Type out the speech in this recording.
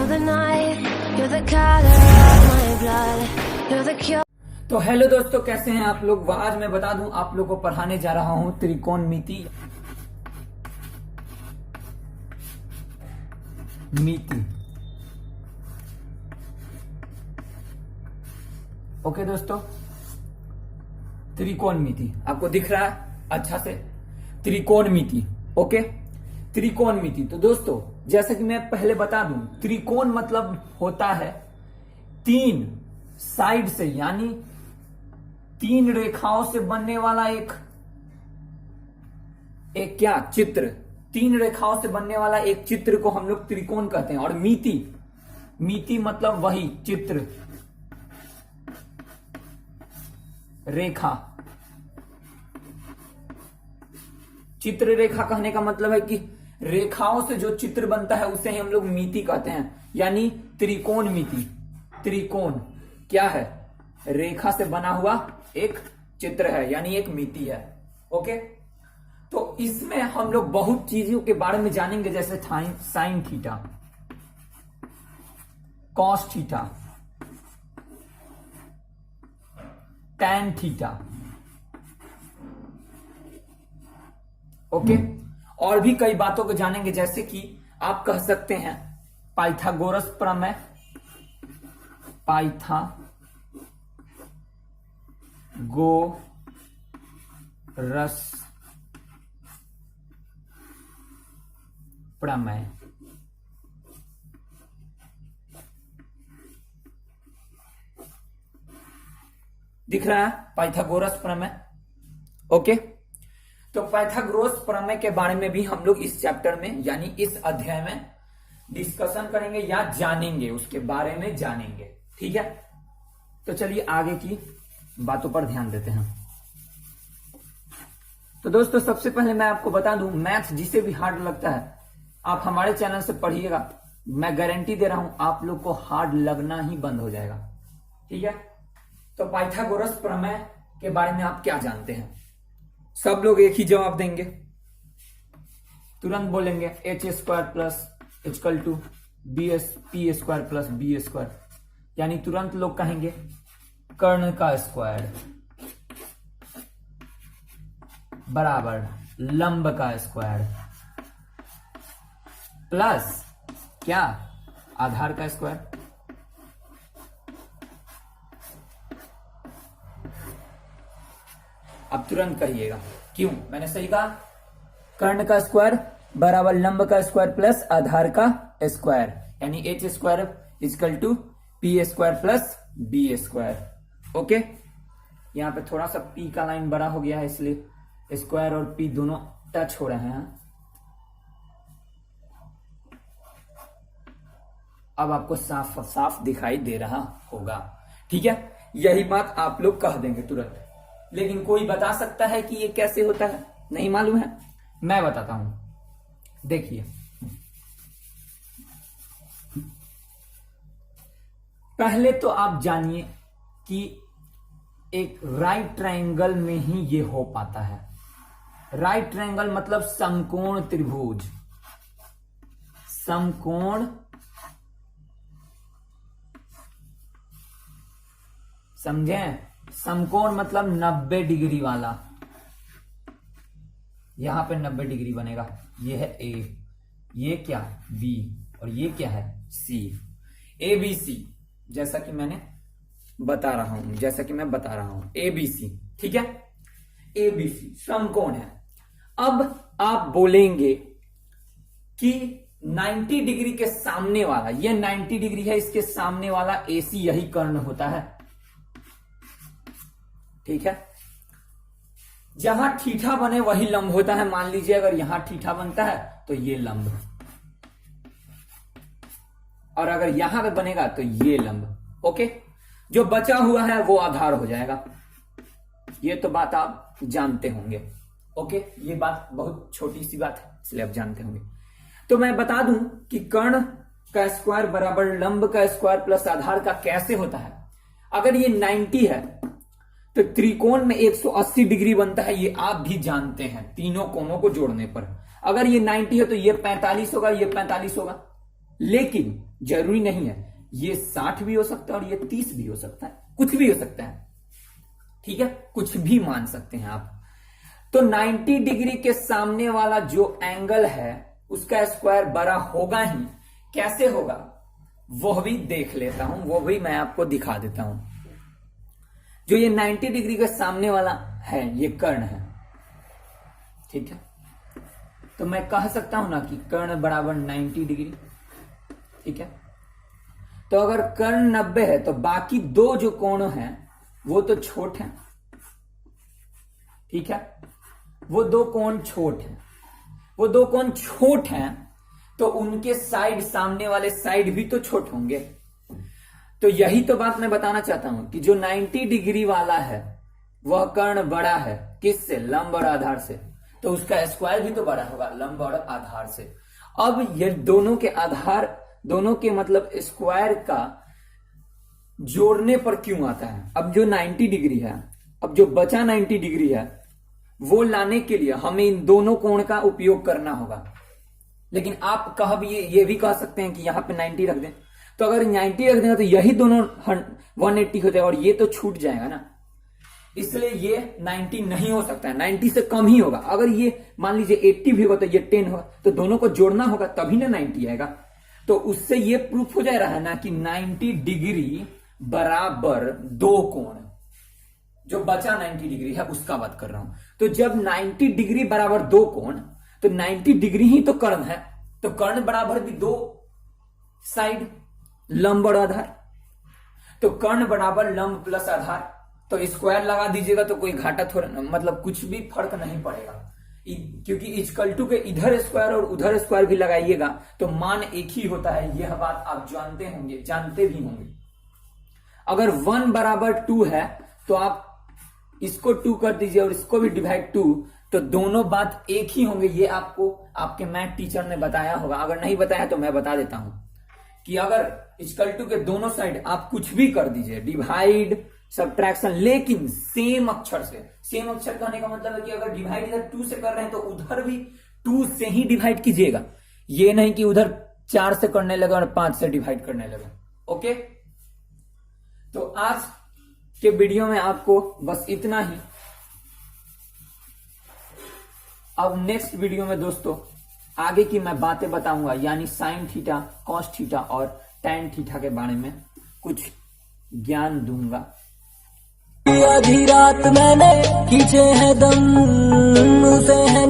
You're the night, you're the color of my blood, you're the cure. तो hello दोस्तों, कैसे हैं आप लोग। आज मैं बता दूं, आप लोगों को पढ़ाने जा रहा हूं त्रिकोणमिति। ओके दोस्तों, त्रिकोणमिति आपको दिख रहा है अच्छा से। त्रिकोणमिति, ओके, त्रिकोणमिति। तो दोस्तों, जैसे कि मैं पहले बता दूं, त्रिकोण मतलब होता है तीन साइड से, यानी तीन रेखाओं से बनने वाला एक क्या चित्र। तीन रेखाओं से बनने वाला एक चित्र को हम लोग त्रिकोण कहते हैं। और मिति मतलब वही चित्र, रेखा। चित्र रेखा कहने का मतलब है कि रेखाओं से जो चित्र बनता है उसे ही हम लोग मिति कहते हैं, यानी त्रिकोणमिति। त्रिकोण क्या है? रेखा से बना हुआ एक चित्र है, यानी एक मिति है। ओके, तो इसमें हम लोग बहुत चीजों के बारे में जानेंगे, जैसे sine theta, cos theta, tan theta. Okay, और भी कई बातों को जानेंगे, जैसे कि आप कह सकते हैं पाइथागोरस प्रमेय, पाइथागोरस प्रमेय। दिख रहा है पाइथागोरस प्रमेय। ओके, तो पाइथागोरस प्रमेय के बारे में भी हम लोग इस चैप्टर में, यानी इस अध्याय में डिस्कशन करेंगे या जानेंगे, उसके बारे में जानेंगे। ठीक है, तो चलिए आगे की बातों पर ध्यान देते हैं। तो दोस्तों, सबसे पहले मैं आपको बता दूं, मैथ जिसे भी हार्ड लगता है आप हमारे चैनल से पढ़िएगा, मैं गारंटी दे रहा हूं आप लोग को हार्ड लगना ही बंद हो जाएगा। ठीक है, तो पाइथागोरस प्रमेय के बारे में आप क्या जानते हैं? सब लोग एक ही जवाब देंगे, तुरंत बोलेंगे h² plus equal to p² plus b², यानी तुरंत लोग कहेंगे कर्ण का स्क्वायर बराबर लंब का स्क्वायर प्लस क्या? आधार का स्क्वायर। अब तुरंत कहिएगा क्यों मैंने सही कहा। कर्ण का स्क्वायर बराबर लंब का स्क्वायर प्लस आधार का स्क्वायर, यानी h² equal to p² plus b²। Okay, यहां पे थोड़ा सा p का लाइन बड़ा हो गया है, इसलिए स्क्वायर और p दोनों टच हो रहे हैं। अब आपको साफ साफ दिखाई दे रहा होगा। ठीक है, यही बात आप लोग कह देंगे तुरंत, लेकिन कोई बता सकता है कि ये कैसे होता है? नहीं मालूम है? मैं बताता हूं, देखिए। पहले तो आप जानिए कि एक राइट ट्रायंगल में ही ये हो पाता है। राइट ट्रायंगल मतलब समकोण त्रिभुज। समकोण, समझे? समकोण मतलब 90 डिग्री वाला। यहां पे 90 डिग्री बनेगा। ये है ए, ये क्या बी, और ये क्या है सी। ABC, जैसा कि मैं बता रहा हूं ABC। ठीक है, ABC समकोण है। अब आप बोलेंगे कि 90 डिग्री के सामने वाला, ये 90 डिग्री है, इसके सामने वाला AC यही कर्ण होता है। ठीक है, जहां थीठा बने वही लंब होता है। मान लीजिए अगर यहां थीठा बनता है तो ये लंब, और अगर यहां पे बनेगा तो ये लंब। ओके, जो बचा हुआ है वो आधार हो जाएगा। ये तो बात आप जानते होंगे। ओके, ये बात बहुत छोटी सी बात है, इसलिए आप जानते होंगे। तो मैं बता दूं कि कर्ण का स्क्वायर बराबर लंब का स्क्वायर प्लस आधार का कैसे होता है। अगर ये 90 है तो त्रिकोण में 180 डिग्री बनता है, ये आप भी जानते हैं तीनों कोणों को जोड़ने पर। अगर ये 90 है तो ये 45 होगा, ये 45 होगा। लेकिन जरूरी नहीं है, ये 60 भी हो सकता है और ये 30 भी हो सकता है, कुछ भी हो सकता है, ठीक है, कुछ भी मान सकते हैं आप। तो 90 डिग्री के सामने वाला जो एंगल है उसका स्क्वायर बड़ा होगा ही। कैसे होगा वह भी देख लेता हूं, वो भी मैं आपको दिखा देता हूं। जो ये 90 डिग्री के सामने वाला है ये कर्ण है, ठीक है। तो मैं कह सकता हूं ना कि कर्ण बराबर 90 डिग्री, ठीक है। तो अगर कर्ण 90 है तो बाकी दो जो कोण हैं वो तो छोट हैं, ठीक है। वो दो कोण छोट हैं, वो दो कोण छोट हैं तो उनके साइड, सामने वाले साइड भी तो छोट होंगे। तो यही तो बात मैं बताना चाहता हूं कि जो 90 डिग्री वाला है वह कर्ण बड़ा है, किससे? लंब और आधार से। तो उसका स्क्वायर भी तो बड़ा होगा लंब और आधार से। अब ये दोनों के आधार, दोनों के मतलब स्क्वायर का जोड़ने पर क्यों आता है? अब जो 90 डिग्री है, अब जो बचा 90 डिग्री है वो लाने के लिए हमें इन दोनों कोण का उपयोग करना होगा। लेकिन आप कह भी ये भी कह सकते हैं कि यहां पे 90 रख दें। तो अगर 90 रख देंगे तो यही दोनों 180 हो जाएगा और ये तो छूट जाएगा ना, इसलिए ये 90 नहीं हो सकता है, 90 से कम ही होगा। अगर ये मान लीजिए 80 भी होगा तो ये 10 होगा, तो दोनों को जोड़ना होगा तभी ना 90 आएगा। तो उससे ये प्रूफ हो जा रहा है ना कि 90 डिग्री बराबर दो कोण, जो बचा 90 डिग्री है उसका बात कर रहा हूं। तो जब 90 डिग्री बराबर दो कोण, तो 90 डिग्री ही तो कर्ण है, तो कर्ण बराबर भी दो साइड, लंब और आधार। तो कर्ण बराबर लंब प्लस आधार, तो स्क्वायर लगा दीजिएगा तो कोई घाटा थोड़ा, मतलब कुछ भी फर्क नहीं पड़ेगा, क्योंकि इक्वल टू के इधर स्क्वायर और उधर स्क्वायर भी लगाइएगा तो मान एक ही होता है। यह बात आप जानते होंगे, जानते भी होंगे। अगर 1 बराबर 2 है तो आप इसको 2 कर दीजिए और इसको भी डिवाइड 2, तो दोनों बात एक ही होंगे। ये आपको आपके मैथ टीचर ने बताया होगा, अगर नहीं बताया तो मैं बता देता हूं कि अगर इक्वल टू के दोनों साइड आप कुछ भी कर दीजिए, डिवाइड, सब्ट्रैक्शन, लेकिन सेम अक्षर से। सेम अक्षर कहने का मतलब है कि अगर डिवाइड इधर 2 से कर रहे हैं तो उधर भी 2 से ही डिवाइड कीजिएगा, ये नहीं कि उधर 4 से करने लगे और 5 से डिवाइड करने लगे। ओके, तो आज के वीडियो में आपको बस इतना ही। अब नेक्स्ट वीडियो में दोस्तों आगे की मैं बातें बताऊंगा, यानी साइन थीटा, कॉस थीटा और टैन थीटा के बारे में कुछ ज्ञान दूंगा। आधी रात मैंने खींचे हैं दम, उसे है